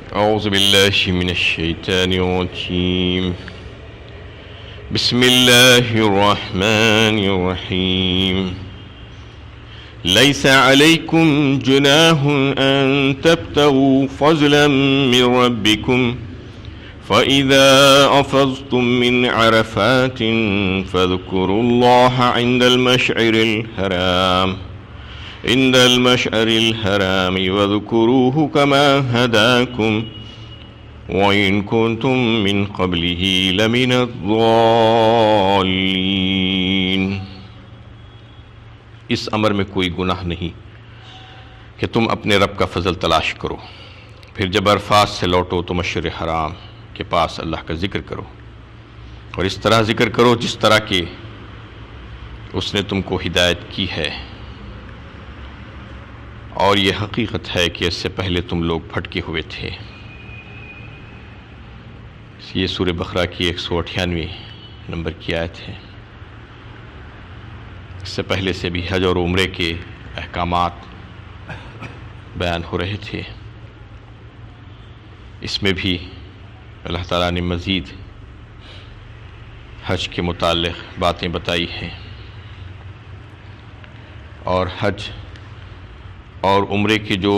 أعوذ بالله من الشيطان الرجيم. بسم الله الرحمن الرحيم. ليس عليكم جناح أن تبتغوا فضلا من ربكم فإذا أفضتم من عرفات فاذكروا الله عند المشعر الحرام واذكروه كما هداكم وإن كنتم من قبله لمن الضالين. اس امر میں کوئی گناہ نہیں کہ تم اپنے رب کا فضل تلاش کرو، پھر جب عرفات سے لوٹو تو مشعر حرام کے پاس اللہ کا ذکر کرو، اور اس طرح ذکر کرو جس طرح کہ اس نے تم کو ہدایت کی ہے، اور یہ حقیقت ہے کہ اس سے پہلے تم لوگ پھٹکے ہوئے تھے. یہ سورہ بقرہ کی 198 نمبر کی آیت ہے. اس سے پہلے سے بھی حج اور عمرے کے احکامات بیان ہو رہے تھے. اس میں بھی اللہ تعالیٰ نے مزید حج کے متعلق باتیں بتائی ہیں، اور حج اور عمرے کے جو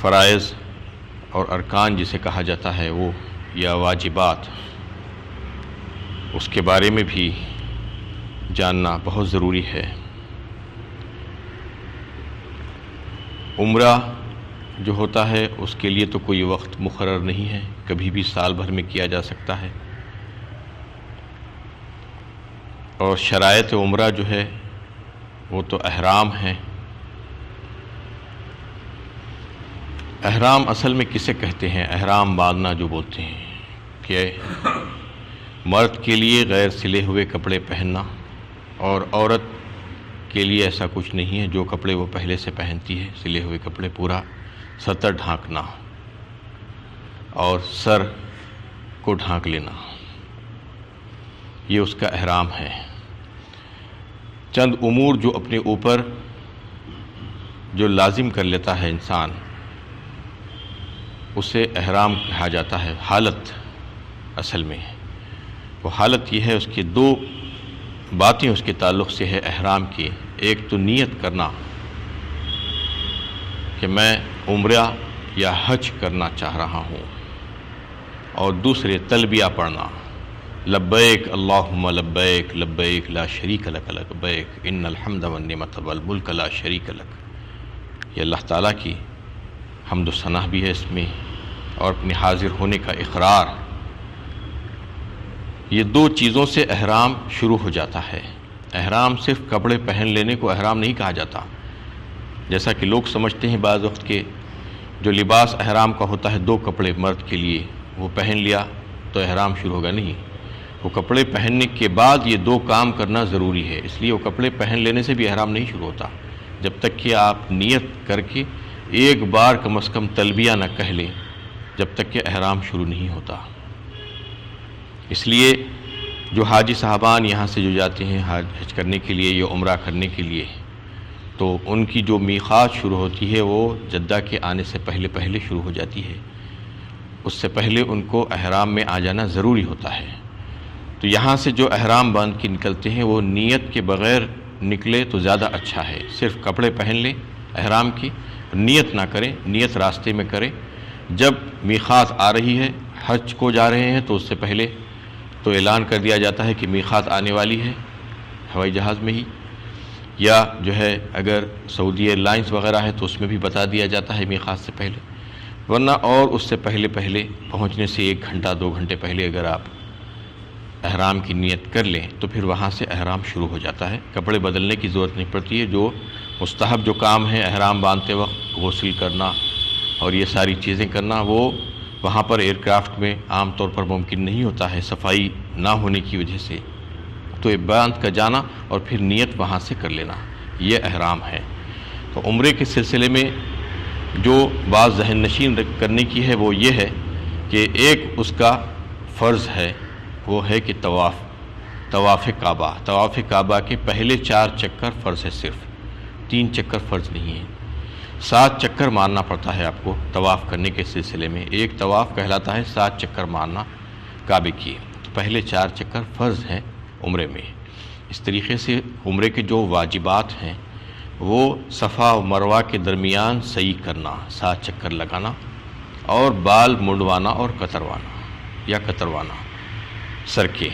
فرائض اور ارکان جسے کہا جاتا ہے وہ یا واجبات، اس کے بارے میں بھی جاننا بہت ضروری ہے. عمرہ جو ہوتا ہے اس کے لیے تو کوئی وقت مقرر نہیں ہے، کبھی بھی سال بھر میں کیا جا سکتا ہے، اور شرائط عمرہ جو ہے وہ تو احرام ہیں. احرام اصل میں کسے کہتے ہیں؟ احرام باندھنا جو بولتے ہیں کہ مرد کے لیے غیر سلے ہوئے کپڑے پہننا، اور عورت کے لیے ایسا کچھ نہیں ہے. جو کپڑے وہ پہلے سے پہنتی ہے سلے ہوئے کپڑے، پورا سطر ڈھانکنا اور سر کو ڈھانک لینا، یہ اس کا احرام ہے. چند امور جو اپنے اوپر جو لازم کر لیتا ہے انسان، اسے احرام کہا جاتا ہے. حالت اصل میں وہ حالت یہ ہے، اس کی دو باتیں اس کے تعلق سے ہے احرام کی. ایک تو نیت کرنا کہ میں عمرہ یا حج کرنا چاہ رہا ہوں، اور دوسرے تلبیہ پڑھنا، لبیک اللہم لبیک لبیک لا شریک لک لبیک ان الحمد والنعمت والملک لا شریک لک. یہ اللہ تعالیٰ کی حمد و ثنا بھی ہے اس میں، اور اپنے حاضر ہونے کا اقرار. یہ دو چیزوں سے احرام شروع ہو جاتا ہے. احرام صرف کپڑے پہن لینے کو احرام نہیں کہا جاتا، جیسا کہ لوگ سمجھتے ہیں بعض وقت کے جو لباس احرام کا ہوتا ہے، دو کپڑے مرد کے لیے وہ پہن لیا تو احرام شروع ہوگا. نہیں، وہ کپڑے پہننے کے بعد یہ دو کام کرنا ضروری ہے. اس لیے وہ کپڑے پہن لینے سے بھی احرام نہیں شروع ہوتا جب تک کہ آپ نیت کر کے ایک بار کم از کم تلبیہ نہ کہہ لیں، جب تک کہ احرام شروع نہیں ہوتا. اس لیے جو حاجی صاحبان یہاں سے جو جاتے ہیں حج کرنے کے لیے یا عمرہ کرنے کے لیے، تو ان کی جو میقات شروع ہوتی ہے وہ جدہ کے آنے سے پہلے شروع ہو جاتی ہے. اس سے پہلے ان کو احرام میں آ جانا ضروری ہوتا ہے. تو یہاں سے جو احرام باندھ کے نکلتے ہیں وہ نیت کے بغیر نکلے تو زیادہ اچھا ہے. صرف کپڑے پہن لیں احرام کی، نیت نہ کریں، نیت راستے میں کریں. جب میقات آ رہی ہے، حج کو جا رہے ہیں، تو اس سے پہلے تو اعلان کر دیا جاتا ہے کہ میقات آنے والی ہے ہوائی جہاز میں ہی، یا جو ہے اگر سعودی ایئر لائنز وغیرہ ہے تو اس میں بھی بتا دیا جاتا ہے میقات سے پہلے. ورنہ اور اس سے پہلے پہنچنے سے 1 گھنٹہ 2 گھنٹے پہلے اگر آپ احرام کی نیت کر لیں تو پھر وہاں سے احرام شروع ہو جاتا ہے. کپڑے بدلنے کی ضرورت نہیں پڑتی ہے. جو مستحب جو کام ہے احرام باندھتے وقت، غسل کرنا اور یہ ساری چیزیں کرنا، وہ وہاں پر ایئر کرافٹ میں عام طور پر ممکن نہیں ہوتا ہے صفائی نہ ہونے کی وجہ سے. تو یہ باندھ کا جانا اور پھر نیت وہاں سے کر لینا، یہ احرام ہے. تو عمرے کے سلسلے میں جو بات ذہن نشین کرنے کی ہے وہ یہ ہے کہ ایک اس کا فرض ہے، وہ ہے کہ طواف کعبہ کے پہلے 4 چکر فرض ہے، صرف 3 چکر فرض نہیں ہے. 7 چکر مارنا پڑتا ہے آپ کو طواف کرنے کے سلسلے میں۔ ایک طواف کہلاتا ہے 7 چکر مارنا کعبے کی۔ تو پہلے 4 چکر فرض ہیں عمرے میں۔ اس طریقے سے عمرے کے جو واجبات ہیں وہ صفا و مروہ کے درمیان سعی کرنا، 7 چکر لگانا، اور بال منڈوانا اور کتروانا سر کے،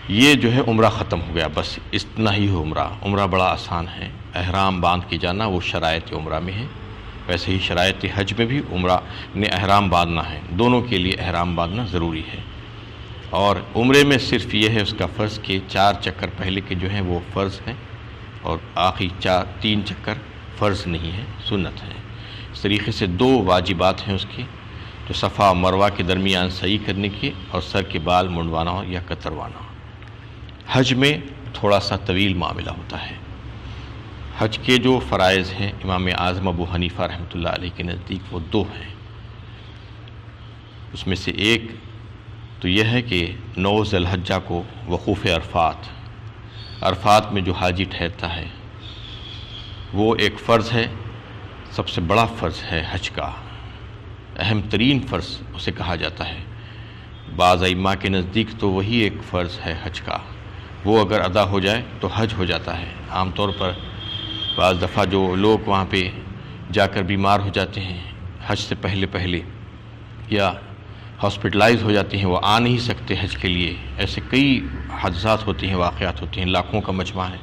یہ جو ہے عمرہ ختم ہو گیا، بس اتنا ہی ہو عمرہ۔ عمرہ بڑا آسان ہے، احرام باندھ کے جانا وہ شرائط عمرہ میں ہے، ویسے ہی شرائط حج میں بھی عمرہ نے احرام باندھنا ہے، دونوں کے لیے احرام باندھنا ضروری ہے۔ اور عمرے میں صرف یہ ہے اس کا فرض کہ 4 چکر پہلے کے جو ہیں وہ فرض ہیں، اور آخری 3 چکر فرض نہیں ہے، سنت ہے۔ اس طریقے سے 2 واجبات ہیں اس کی، جو صفا و مروہ کے درمیان سعی کرنے کی اور سر کے بال منڈوانا یا کتروانا۔ حج میں تھوڑا سا طویل معاملہ ہوتا ہے۔ حج کے جو فرائض ہیں امام اعظم ابو حنیفہ رحمۃ اللہ علیہ کے نزدیک وہ 2 ہیں۔ اس میں سے ایک تو یہ ہے کہ 9 ذی الحجہ کو وقوف عرفات میں جو حاجی ٹھہرتا ہے وہ ایک فرض ہے، سب سے بڑا فرض ہے حج کا، اہم ترین فرض اسے کہا جاتا ہے۔ بعض ائمہ کے نزدیک تو وہی ایک فرض ہے حج کا، وہ اگر ادا ہو جائے تو حج ہو جاتا ہے۔ عام طور پر بعض دفعہ جو لوگ وہاں پہ جا کر بیمار ہو جاتے ہیں حج سے پہلے یا ہاسپٹلائز ہو جاتے ہیں، وہ آ نہیں سکتے حج کے لیے، ایسے کئی حادثات ہوتے ہیں، واقعات ہوتے ہیں، لاکھوں کا مجمع ہے،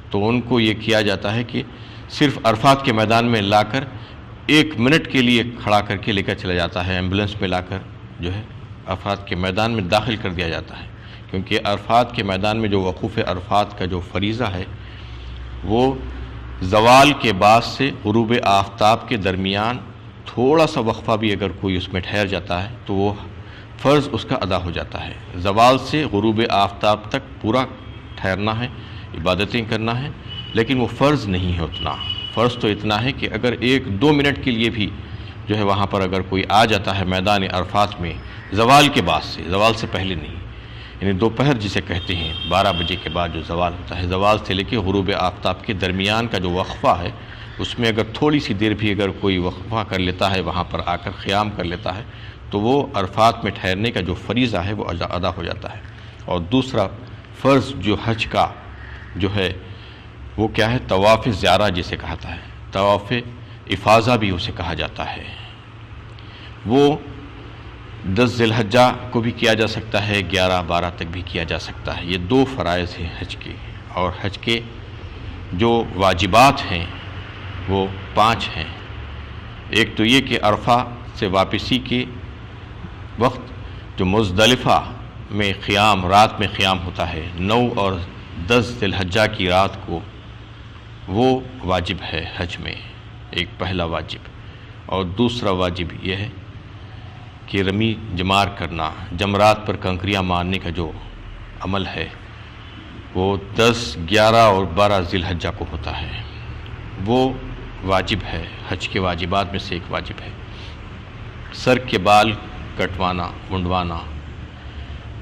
تو ان کو یہ کیا جاتا ہے کہ صرف عرفات کے میدان میں لا کر 1 منٹ کے لیے کھڑا کر کے لے کر چلا جاتا ہے، ایمبولینس میں لا کر جو ہے عرفات کے میدان میں داخل کر دیا جاتا ہے، کیونکہ عرفات کے میدان میں جو وقوف عرفات کا جو فریضہ ہے وہ زوال کے بعد سے غروب آفتاب کے درمیان تھوڑا سا وقفہ بھی اگر کوئی اس میں ٹھہر جاتا ہے تو وہ فرض اس کا ادا ہو جاتا ہے۔ زوال سے غروب آفتاب تک پورا ٹھہرنا ہے، عبادتیں کرنا ہے، لیکن وہ فرض نہیں ہے اتنا۔ فرض تو اتنا ہے کہ اگر 1-2 منٹ کے لیے بھی جو ہے وہاں پر اگر کوئی آ جاتا ہے میدان عرفات میں زوال کے بعد سے، زوال سے پہلے نہیں، یعنی دوپہر جسے کہتے ہیں 12 بجے کے بعد جو زوال ہوتا ہے، زوال سے لے کے غروب آفتاب کے درمیان کا جو وقفہ ہے اس میں اگر تھوڑی سی دیر بھی اگر کوئی وقفہ کر لیتا ہے، وہاں پر آ کر قیام کر لیتا ہے، تو وہ عرفات میں ٹھہرنے کا جو فریضہ ہے وہ ادا ہو جاتا ہے۔ اور دوسرا فرض جو حج کا جو ہے وہ کیا ہے؟ طواف زیارہ جسے کہتا ہے، طواف افاضہ بھی اسے کہا جاتا ہے۔ وہ 10 ذی الحجہ کو بھی کیا جا سکتا ہے، 11-12 تک بھی کیا جا سکتا ہے۔ یہ 2 فرائض ہیں حج کے، اور حج کے جو واجبات ہیں وہ 5 ہیں۔ ایک تو یہ کہ عرفہ سے واپسی کے وقت جو مزدلفہ میں قیام، رات میں قیام ہوتا ہے 9 اور 10 ذی الحجہ کی رات کو، وہ واجب ہے حج میں، ایک پہلا واجب۔ اور دوسرا واجب یہ ہے کہ رمی جمار کرنا، جمرات پر کنکریاں مارنے کا جو عمل ہے وہ 10، 11 اور 12 ذی الحجہ کو ہوتا ہے، وہ واجب ہے، حج کے واجبات میں سے ایک واجب ہے۔ سر کے بال کٹوانا، منڈوانا،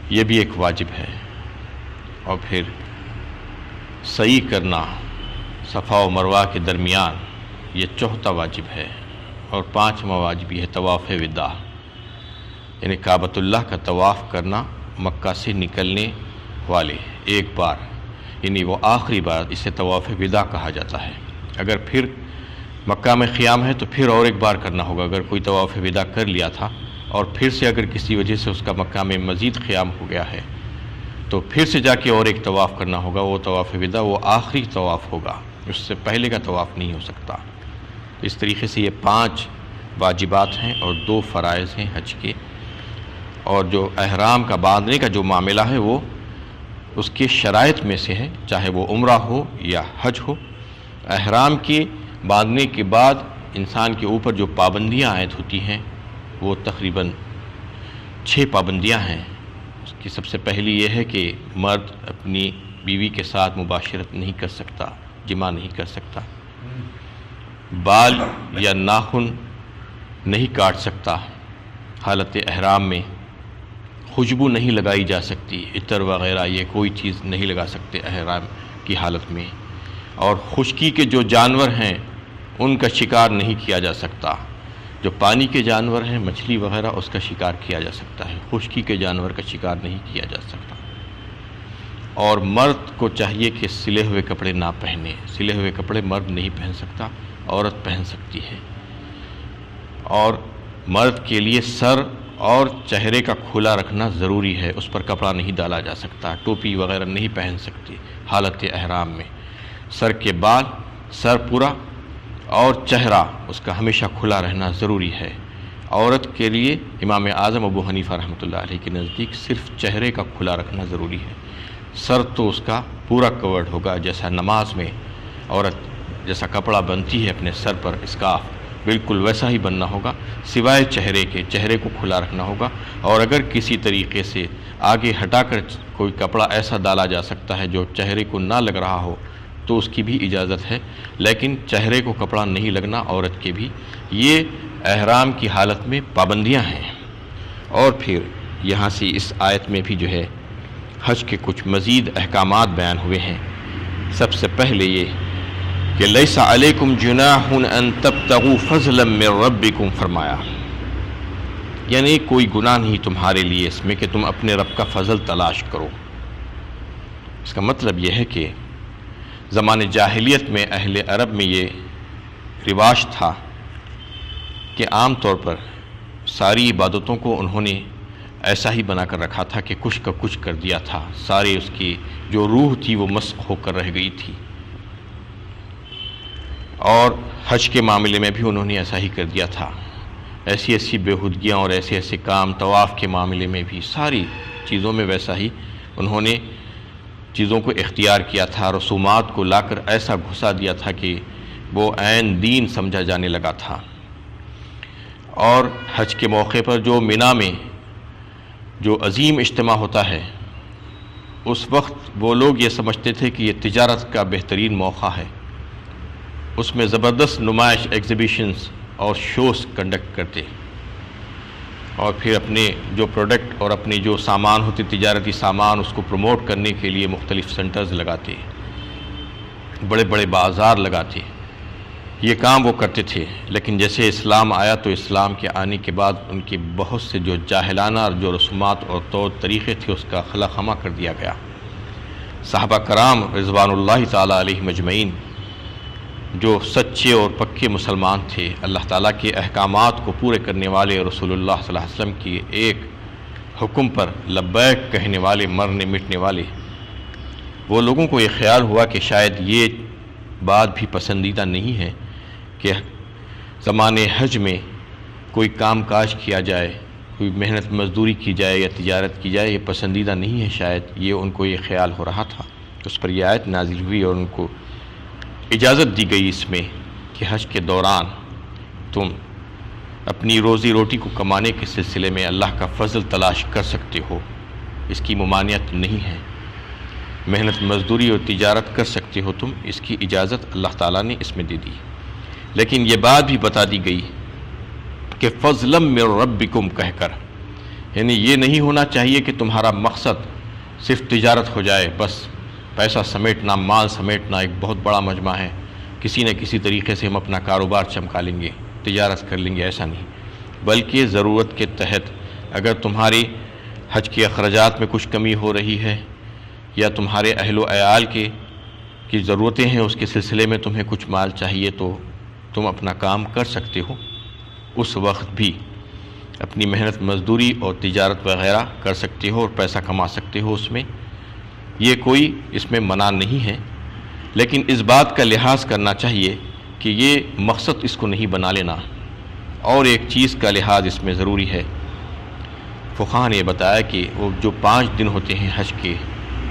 یہ بھی ایک واجب ہے۔ اور پھر سعی کرنا صفا و مروہ کے درمیان، یہ 4تھا واجب ہے۔ اور 5واں واجب یہ ہے طواف وداع، یعنی کعبۃ اللہ کا طواف کرنا مکہ سے نکلنے والے ایک بار، یعنی وہ آخری بار، اسے طواف وداع کہا جاتا ہے۔ اگر پھر مکہ میں قیام ہے تو پھر اور ایک بار کرنا ہوگا۔ اگر کوئی طواف وداع کر لیا تھا اور پھر سے اگر کسی وجہ سے اس کا مکہ میں مزید قیام ہو گیا ہے تو پھر سے جا کے اور ایک طواف کرنا ہوگا، وہ طواف وداع وہ آخری طواف ہوگا، اس سے پہلے کا طواف نہیں ہو سکتا۔ اس طریقے سے یہ 5 واجبات ہیں اور 2 فرائض ہیں حج کے۔ اور جو احرام کا باندھنے کا جو معاملہ ہے وہ اس کے شرائط میں سے ہے، چاہے وہ عمرہ ہو یا حج ہو۔ احرام کے باندھنے کے بعد انسان کے اوپر جو پابندیاں عائد ہوتی ہیں وہ تقریباً 6 پابندیاں ہیں۔ اس کی سب سے پہلی یہ ہے کہ مرد اپنی بیوی کے ساتھ مباشرت نہیں کر سکتا، جماع نہیں کر سکتا، بال یا ناخن نہیں کاٹ سکتا حالت احرام میں، خوشبو نہیں لگائی جا سکتی، عطر وغیرہ یہ کوئی چیز نہیں لگا سکتے احرام کی حالت میں، اور خشکی کے جو جانور ہیں ان کا شکار نہیں کیا جا سکتا۔ جو پانی کے جانور ہیں، مچھلی وغیرہ، اس کا شکار کیا جا سکتا ہے، خشکی کے جانور کا شکار نہیں کیا جا سکتا۔ اور مرد کو چاہیے کہ سلے ہوئے کپڑے نہ پہنے، سلے ہوئے کپڑے مرد نہیں پہن سکتا، عورت پہن سکتی ہے۔ اور مرد کے لیے سر اور چہرے کا کھلا رکھنا ضروری ہے، اس پر کپڑا نہیں ڈالا جا سکتا، ٹوپی وغیرہ نہیں پہن سکتی حالت احرام میں۔ سر کے بال، سر پورا اور چہرہ اس کا ہمیشہ کھلا رہنا ضروری ہے۔ عورت کے لیے امام اعظم ابو حنیفہ رحمۃ اللہ علیہ کے نزدیک صرف چہرے کا کھلا رکھنا ضروری ہے، سر تو اس کا پورا کورڈ ہوگا، جیسا نماز میں عورت جیسا کپڑا بنتی ہے اپنے سر پر اسکارف، بالکل ویسا ہی بننا ہوگا، سوائے چہرے کے، چہرے کو کھلا رکھنا ہوگا۔ اور اگر کسی طریقے سے آگے ہٹا کر کوئی کپڑا ایسا ڈالا جا سکتا ہے جو چہرے کو نہ لگ رہا ہو تو اس کی بھی اجازت ہے، لیکن چہرے کو کپڑا نہیں لگنا عورت کے بھی۔ یہ احرام کی حالت میں پابندیاں ہیں۔ اور پھر یہاں سے اس آیت میں بھی جو ہے حج کے کچھ مزید احکامات بیان ہوئے ہیں۔ سب سے پہلے یہ کہ لیس علیکم جناح ان تبتغوا فضلا من ربکم فرمایا، یعنی کوئی گناہ نہیں تمہارے لیے اس میں کہ تم اپنے رب کا فضل تلاش کرو۔ اس کا مطلب یہ ہے کہ زمانے جاہلیت میں اہل عرب میں یہ رواج تھا کہ عام طور پر ساری عبادتوں کو انہوں نے ایسا ہی بنا کر رکھا تھا کہ کچھ کا کچھ کر دیا تھا، سارے اس کی جو روح تھی وہ مسخ ہو کر رہ گئی تھی۔ اور حج کے معاملے میں بھی انہوں نے ایسا ہی کر دیا تھا، ایسی ایسی بےہودگیاں اور ایسے ایسے کام، طواف کے معاملے میں بھی ساری چیزوں میں ویسا ہی انہوں نے چیزوں کو اختیار کیا تھا، رسومات کو لا کر ایسا گھسا دیا تھا کہ وہ عین دین سمجھا جانے لگا تھا۔ اور حج کے موقع پر جو مینا میں جو عظیم اجتماع ہوتا ہے، اس وقت وہ لوگ یہ سمجھتے تھے کہ یہ تجارت کا بہترین موقع ہے، اس میں زبردست نمائش، ایگزیبیشنز اور شوز کنڈکٹ کرتے، اور پھر اپنے جو پروڈکٹ اور اپنے جو سامان ہوتے تجارتی سامان اس کو پروموٹ کرنے کے لیے مختلف سینٹرز لگاتے، بڑے بڑے بازار لگاتے، یہ کام وہ کرتے تھے۔ لیکن جیسے اسلام آیا تو اسلام کے آنے کے بعد ان کے بہت سے جو جاہلانہ اور جو رسومات اور طور طریقے تھے اس کا خلا خما کر دیا گیا۔ صحابہ کرام رضوان اللہ تعالیٰ علیہ مجمعین جو سچے اور پکے مسلمان تھے، اللہ تعالیٰ کے احکامات کو پورے کرنے والے، رسول اللہ صلی اللہ علیہ وسلم کی ایک حکم پر لبیک کہنے والے، مرنے مٹنے والے، وہ لوگوں کو یہ خیال ہوا کہ شاید یہ بات بھی پسندیدہ نہیں ہے کہ زمانے حج میں کوئی کام کاج کیا جائے، کوئی محنت مزدوری کی جائے یا تجارت کی جائے، یہ پسندیدہ نہیں ہے، شاید یہ ان کو یہ خیال ہو رہا تھا۔ اس پر یہ آیت نازل ہوئی اور ان کو اجازت دی گئی اس میں کہ حج کے دوران تم اپنی روزی روٹی کو کمانے کے سلسلے میں اللہ کا فضل تلاش کر سکتے ہو، اس کی ممانعت نہیں ہے، محنت مزدوری اور تجارت کر سکتے ہو تم، اس کی اجازت اللہ تعالیٰ نے اس میں دے دی۔ لیکن یہ بات بھی بتا دی گئی کہ فضلا من ربکم کہہ کر، یعنی یہ نہیں ہونا چاہیے کہ تمہارا مقصد صرف تجارت ہو جائے، بس پیسہ سمیٹنا، مال سمیٹنا، ایک بہت بڑا مجمع ہے، کسی نہ کسی طریقے سے ہم اپنا کاروبار چمکا لیں گے، تجارت کر لیں گے، ایسا نہیں، بلکہ ضرورت کے تحت اگر تمہاری حج کے اخراجات میں کچھ کمی ہو رہی ہے یا تمہارے اہل و عیال کی ضرورتیں ہیں، اس کے سلسلے میں تمہیں کچھ مال چاہیے تو تم اپنا کام کر سکتے ہو، اس وقت بھی اپنی محنت مزدوری اور تجارت وغیرہ کر سکتے ہو اور پیسہ کما سکتے ہو، اس میں یہ کوئی اس میں منع نہیں ہے۔ لیکن اس بات کا لحاظ کرنا چاہیے کہ یہ مقصد اس کو نہیں بنا لینا۔ اور ایک چیز کا لحاظ اس میں ضروری ہے، فقہاء نے یہ بتایا کہ وہ جو 5 دن ہوتے ہیں حج کے،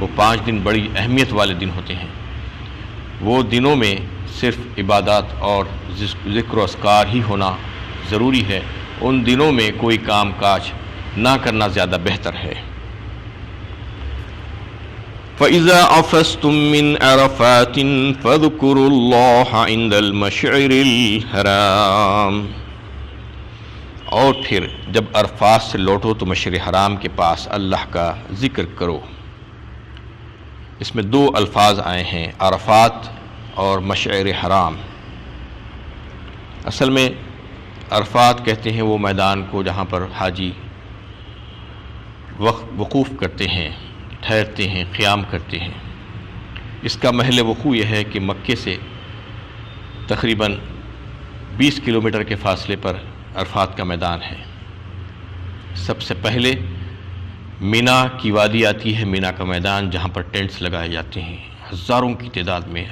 وہ 5 دن بڑی اہمیت والے دن ہوتے ہیں، وہ دنوں میں صرف عبادات اور ذکر و اذکار ہی ہونا ضروری ہے، ان دنوں میں کوئی کام کاج نہ کرنا زیادہ بہتر ہے۔ فَإِذَا أَفَضْتُم مِّنْ عَرَفَاتٍ فَاذْكُرُوا اللَّهَ عِندَ الْمَشْعَرِ الْحَرَامِ، اور پھر جب عرفات سے لوٹو تو مشعر حرام کے پاس اللہ کا ذکر کرو۔ اس میں 2 الفاظ آئے ہیں، عرفات اور مشعر حرام۔ اصل میں عرفات کہتے ہیں وہ میدان کو جہاں پر حاجی وقوف کرتے ہیں، ٹھہرتے ہیں، قیام کرتے ہیں۔ اس کا محل وقوع یہ ہے کہ مکے سے تقریباً 20 کلومیٹر کے فاصلے پر عرفات کا میدان ہے۔ سب سے پہلے مینا کی وادی آتی ہے، مینا کا میدان جہاں پر ٹینٹس لگائے جاتے ہیں، ہزاروں کی تعداد میں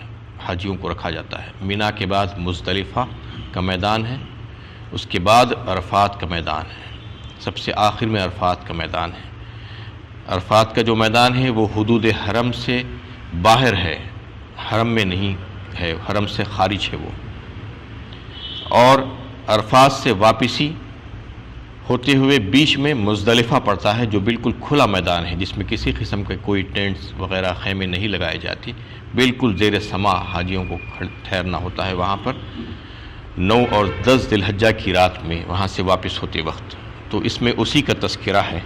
حاجیوں کو رکھا جاتا ہے۔ مینا کے بعد مزدلفہ کا میدان ہے، اس کے بعد عرفات کا میدان ہے، سب سے آخر میں عرفات کا میدان ہے۔ عرفات کا جو میدان ہے وہ حدود حرم سے باہر ہے، حرم میں نہیں ہے، حرم سے خارج ہے وہ۔ اور عرفات سے واپسی ہوتے ہوئے بیچ میں مزدلفہ پڑتا ہے، جو بالکل کھلا میدان ہے، جس میں کسی قسم کے کوئی ٹینٹس وغیرہ خیمے نہیں لگائے جاتی، بالکل زیر سما حاجیوں کو ٹھہرنا ہوتا ہے وہاں پر 9 اور 10 ذی الحجہ کی رات میں وہاں سے واپس ہوتے وقت۔ تو اس میں اسی کا تذکرہ ہے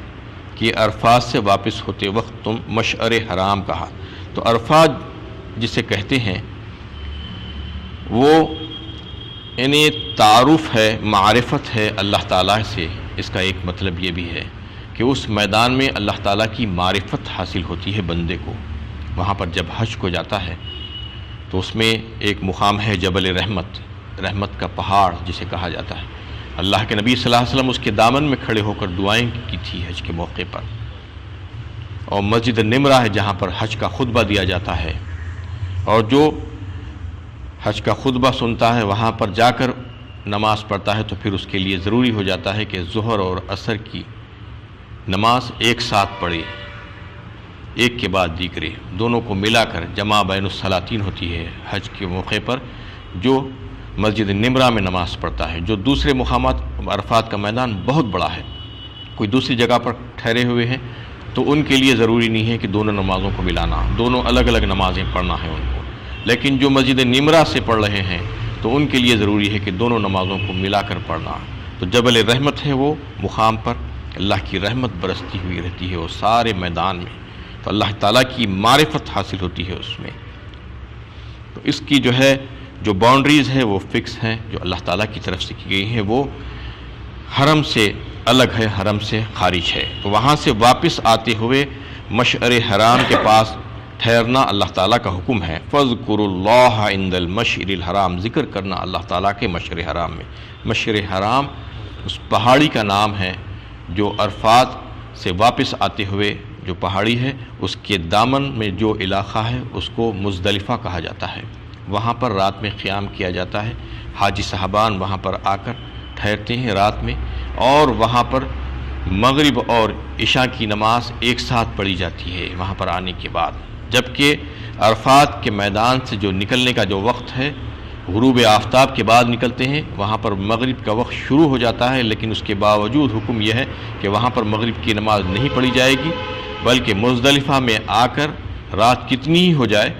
کہ عرفات سے واپس ہوتے وقت تم مشعر حرام کہا۔ تو عرفات جسے کہتے ہیں وہ یعنی تعارف ہے، معرفت ہے اللہ تعالیٰ سے۔ اس کا ایک مطلب یہ بھی ہے کہ اس میدان میں اللہ تعالیٰ کی معرفت حاصل ہوتی ہے بندے کو۔ وہاں پر جب حج کو جاتا ہے تو اس میں ایک مقام ہے جبل رحمت، رحمت کا پہاڑ جسے کہا جاتا ہے۔ اللہ کے نبی صلی اللہ علیہ وسلم اس کے دامن میں کھڑے ہو کر دعائیں کی تھی حج کے موقع پر۔ اور مسجد نمرہ ہے جہاں پر حج کا خطبہ دیا جاتا ہے، اور جو حج کا خطبہ سنتا ہے وہاں پر جا کر نماز پڑھتا ہے تو پھر اس کے لیے ضروری ہو جاتا ہے کہ ظہر اور عصر کی نماز ایک ساتھ پڑھے، ایک کے بعد دیگرے، دونوں کو ملا کر جمع بین الصلاتین ہوتی ہے حج کے موقع پر، جو مسجد نمرہ میں نماز پڑھتا ہے۔ جو دوسرے مقامات، عرفات کا میدان بہت بڑا ہے، کوئی دوسری جگہ پر ٹھہرے ہوئے ہیں تو ان کے لیے ضروری نہیں ہے کہ دونوں نمازوں کو ملانا، دونوں الگ الگ نمازیں پڑھنا ہے ان کو۔ لیکن جو مسجد نمرہ سے پڑھ رہے ہیں تو ان کے لیے ضروری ہے کہ دونوں نمازوں کو ملا کر پڑھنا۔ تو جبل رحمت ہے وہ مقام پر اللہ کی رحمت برستی ہوئی رہتی ہے وہ سارے میدان میں، تو اللہ تعالیٰ کی معرفت حاصل ہوتی ہے اس میں۔ تو اس کی جو باؤنڈریز ہے وہ فکس ہیں، جو اللہ تعالیٰ کی طرف سے کی گئی ہیں، وہ حرم سے الگ ہے، حرم سے خارج ہے۔ تو وہاں سے واپس آتے ہوئے مشعر حرام کے پاس ٹھہرنا اللہ تعالیٰ کا حکم ہے۔ فَاذْكُرُوا اللَّهَ عِنْدَ الْمَشْعِرِ الْحَرَامِ، ذکر کرنا اللہ تعالیٰ کے مشعر حرام میں۔ مشعر حرام اس پہاڑی کا نام ہے جو عرفات سے واپس آتے ہوئے جو پہاڑی ہے اس کے دامن میں جو علاقہ ہے اس کو مزدلفہ کہا جاتا ہے۔ وہاں پر رات میں قیام کیا جاتا ہے، حاجی صاحبان وہاں پر آ کر ٹھہرتے ہیں رات میں، اور وہاں پر مغرب اور عشاء کی نماز ایک ساتھ پڑھی جاتی ہے وہاں پر آنے کے بعد۔ جبکہ عرفات کے میدان سے جو نکلنے کا جو وقت ہے غروب آفتاب کے بعد نکلتے ہیں، وہاں پر مغرب کا وقت شروع ہو جاتا ہے، لیکن اس کے باوجود حکم یہ ہے کہ وہاں پر مغرب کی نماز نہیں پڑھی جائے گی، بلکہ مزدلفہ میں آ کر رات کتنی ہی ہو جائے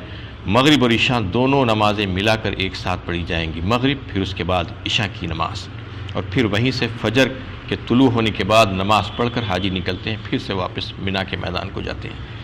مغرب اور عشاء دونوں نمازیں ملا کر ایک ساتھ پڑھی جائیں گی، مغرب پھر اس کے بعد عشاء کی نماز، اور پھر وہیں سے فجر کے طلوع ہونے کے بعد نماز پڑھ کر حاجی نکلتے ہیں، پھر سے واپس مینا کے میدان کو جاتے ہیں۔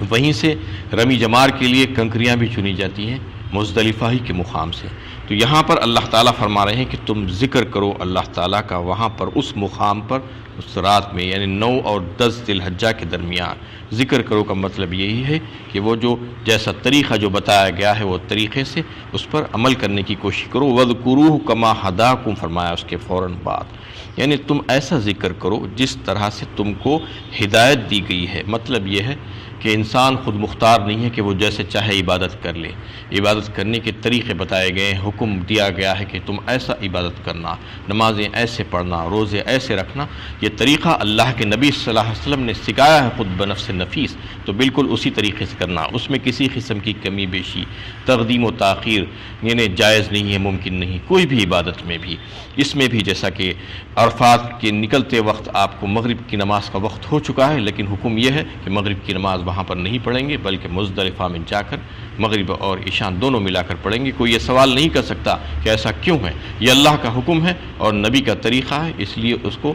وہیں سے رمی جمار کے لیے کنکریاں بھی چنی جاتی ہیں مزدلفہ ہی کے مقام سے۔ تو یہاں پر اللہ تعالیٰ فرما رہے ہیں کہ تم ذکر کرو اللہ تعالیٰ کا وہاں پر اس مقام پر اس رات میں، یعنی 9 اور 10 ذی الحجہ کے درمیان ذکر کرو کا مطلب یہی ہے کہ وہ جو جیسا طریقہ جو بتایا گیا ہے وہ طریقے سے اس پر عمل کرنے کی کوشش کرو۔ وَاذْكُرُوهُ كَمَا هَدَاكُمْ فرمایا اس کے فوراً بعد، یعنی تم ایسا ذکر کرو جس طرح سے تم کو ہدایت دی گئی ہے۔ مطلب یہ ہے کہ انسان خود مختار نہیں ہے کہ وہ جیسے چاہے عبادت کر لے، عبادت کرنے کے طریقے بتائے گئے ہیں، حکم دیا گیا ہے کہ تم ایسا عبادت کرنا، نمازیں ایسے پڑھنا، روزے ایسے رکھنا۔ یہ طریقہ اللہ کے نبی صلی اللہ علیہ وسلم نے سکھایا ہے خود بنفس نفیس، تو بالکل اسی طریقے سے کرنا، اس میں کسی قسم کی کمی بیشی، تقدیم و تاخیر یعنی جائز نہیں ہے، ممکن نہیں، کوئی بھی عبادت میں بھی۔ اس میں بھی جیسا کہ عرفات کے نکلتے وقت آپ کو مغرب کی نماز کا وقت ہو چکا ہے، لیکن حکم یہ ہے کہ مغرب کی نماز وہاں پر نہیں پڑھیں گے، بلکہ مزدلفہ میں جا کر مغرب اور عشاء دونوں ملا کر پڑھیں گے۔ کوئی یہ سوال نہیں کر سکتا کہ ایسا کیوں ہے، یہ اللہ کا حکم ہے اور نبی کا طریقہ ہے، اس لیے اس کو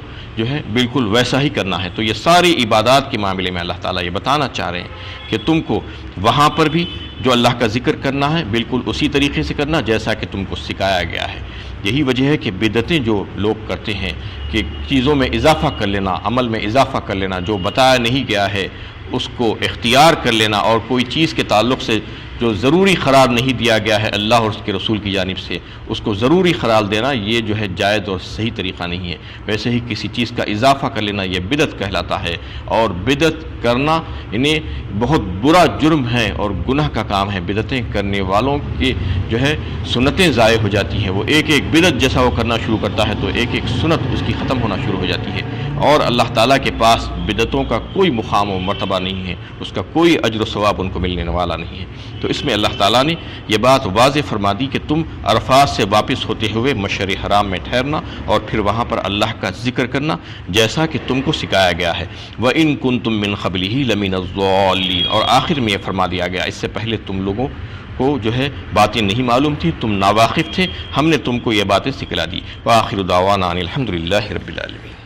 بالکل ویسا ہی کرنا ہے۔ تو یہ ساری عبادات کے معاملے میں اللہ تعالیٰ یہ بتانا چاہ رہے ہیں کہ تم کو وہاں پر بھی جو اللہ کا ذکر کرنا ہے بالکل اسی طریقے سے کرنا جیسا کہ تم کو سکھایا گیا ہے۔ یہی وجہ ہے کہ بدعتیں جو لوگ کرتے ہیں کہ چیزوں میں اضافہ کر لینا، عمل میں اضافہ کر لینا، جو بتایا نہیں گیا ہے اس کو اختیار کر لینا، اور کوئی چیز کے تعلق سے جو ضروری قرار نہیں دیا گیا ہے اللہ اور اس کے رسول کی جانب سے اس کو ضروری قرار دینا، یہ جو ہے جائز اور صحیح طریقہ نہیں ہے۔ ویسے ہی کسی چیز کا اضافہ کر لینا یہ بدعت کہلاتا ہے، اور بدعت کرنا انہیں بہت برا جرم ہے اور گناہ کا کام ہے۔ بدعتیں کرنے والوں کی جو ہے سنتیں ضائع ہو جاتی ہیں، وہ ایک ایک بدعت جیسا وہ کرنا شروع کرتا ہے تو ایک ایک سنت اس کی ختم ہونا شروع ہو جاتی ہے، اور اللہ تعالیٰ کے پاس بدعتوں کا کوئی مقام و مرتبہ نہیں ہے، اس کا کوئی اجر و ثواب ان کو ملنے والا نہیں ہے۔ تو اس میں اللہ تعالیٰ نے یہ بات واضح فرما دی کہ تم عرفات سے واپس ہوتے ہوئے مشعر حرام میں ٹھہرنا اور پھر وہاں پر اللہ کا ذکر کرنا جیسا کہ تم کو سکھایا گیا ہے۔ وَإِن كُنتُم مِّن قَبْلِهِ لَمِنَ الضَّالِّينَ، اور آخر میں یہ فرما دیا گیا اس سے پہلے تم لوگوں کو جو ہے باتیں نہیں معلوم تھی، تم ناواقف تھے، ہم نے تم کو یہ باتیں سکھلا دی۔ وآخر دعوانا ان الحمد للہ رب العالمین۔